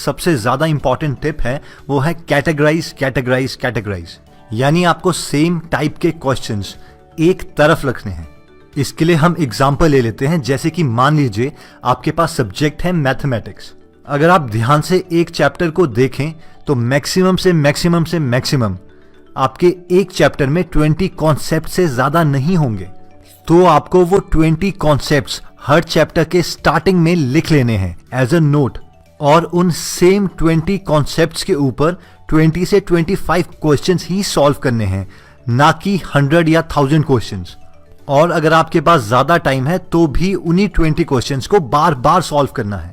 सबसे ज्यादा important tip है वो है कैटेगराइज कैटेगराइज कैटेगराइज। यानी आपको सेम टाइप के क्वेश्चंस एक तरफ रखने हैं। इसके लिए हम एग्जांपल ले लेते हैं, जैसे कि मान लीजिए आपके पास सब्जेक्ट है मैथमेटिक्स। अगर आप ध्यान से एक चैप्टर को देखें तो मैक्सिमम से मैक्सिमम आपके एक चैप्टर में 20 कॉन्सेप्ट से ज्यादा नहीं होंगे। तो आपको वो 20 कॉन्सेप्ट्स हर चैप्टर के स्टार्टिंग में लिख लेने हैं एज अ नोट, और उन सेम 20 कॉन्सेप्ट्स के ऊपर 20 से 25 क्वेश्चंस ही सॉल्व करने हैं, ना कि 100 या 1000 क्वेश्चंस। और अगर आपके पास ज्यादा टाइम है तो भी उन्हीं 20 क्वेश्चंस को बार बार सॉल्व करना है।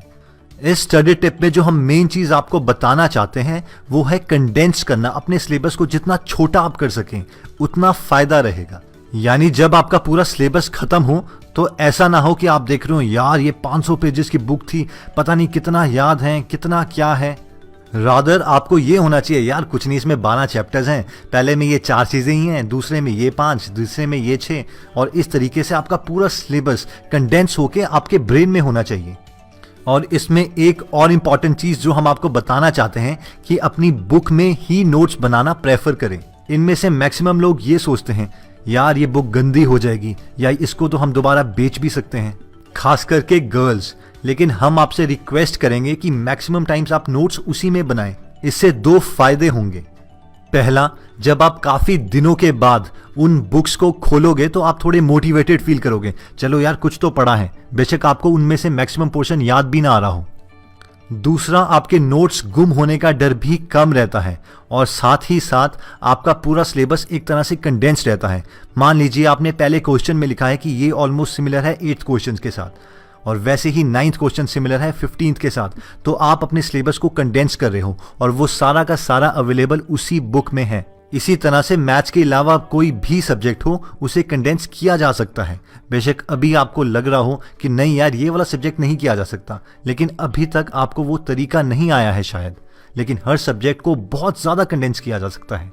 इस स्टडी टिप में जो हम मेन चीज आपको बताना चाहते हैं वो है कंडेंस करना। अपने सिलेबस को जितना छोटा आप कर सकें उतना फायदा रहेगा। यानी जब आपका पूरा सिलेबस खत्म हो तो ऐसा ना हो कि आप देख रहे हो यार ये 500 पेजेस की बुक थी, पता नहीं कितना याद है, कितना क्या है। रादर आपको ये होना चाहिए यार कुछ नहीं, इसमें 12 चैप्टर्स हैं, पहले में ये 4 चीजें ही हैं, दूसरे में ये 5, दूसरे में ये 6, और इस तरीके से आपका पूरा सिलेबस कंडेंस होके आपके ब्रेन में होना चाहिए। और इसमें एक और इम्पॉर्टेंट चीज जो हम आपको बताना चाहते हैं कि अपनी बुक में ही नोट्स बनाना प्रेफर करें। इनमें से मैक्सिमम लोग ये सोचते हैं यार ये बुक गंदी हो जाएगी या इसको तो हम दोबारा बेच भी सकते हैं, खास करके गर्ल्स। लेकिन हम आपसे रिक्वेस्ट करेंगे कि मैक्सिमम टाइम्स आप नोट्स उसी में बनाएं। इससे 2 फायदे होंगे। पहला, जब आप काफी दिनों के बाद उन बुक्स को खोलोगे तो आप थोड़े मोटिवेटेड फील करोगे, चलो यार कुछ तो पढ़ा है, बेशक आपको उनमें से मैक्सिमम पोर्शन याद भी ना आ रहा हो। दूसरा, आपके नोट्स गुम होने का डर भी कम रहता है, और साथ ही साथ आपका पूरा सिलेबस एक तरह से कंडेंस्ड रहता है। मान लीजिए आपने पहले क्वेश्चन में लिखा है कि ये ऑलमोस्ट सिमिलर है 8th क्वेश्चन के साथ, और वैसे ही 9th क्वेश्चन सिमिलर है 15th के साथ, तो आप अपने सिलेबस को कंडेंस कर रहे हो और वो सारा का सारा अवेलेबल उसी बुक में है। इसी तरह से मैथ्स के अलावा कोई भी सब्जेक्ट हो उसे कंडेंस किया जा सकता है। बेशक अभी आपको लग रहा हो कि नहीं यार ये वाला सब्जेक्ट नहीं किया जा सकता, लेकिन अभी तक आपको वो तरीका नहीं आया है शायद, लेकिन हर सब्जेक्ट को बहुत ज्यादा कंडेंस किया जा सकता है।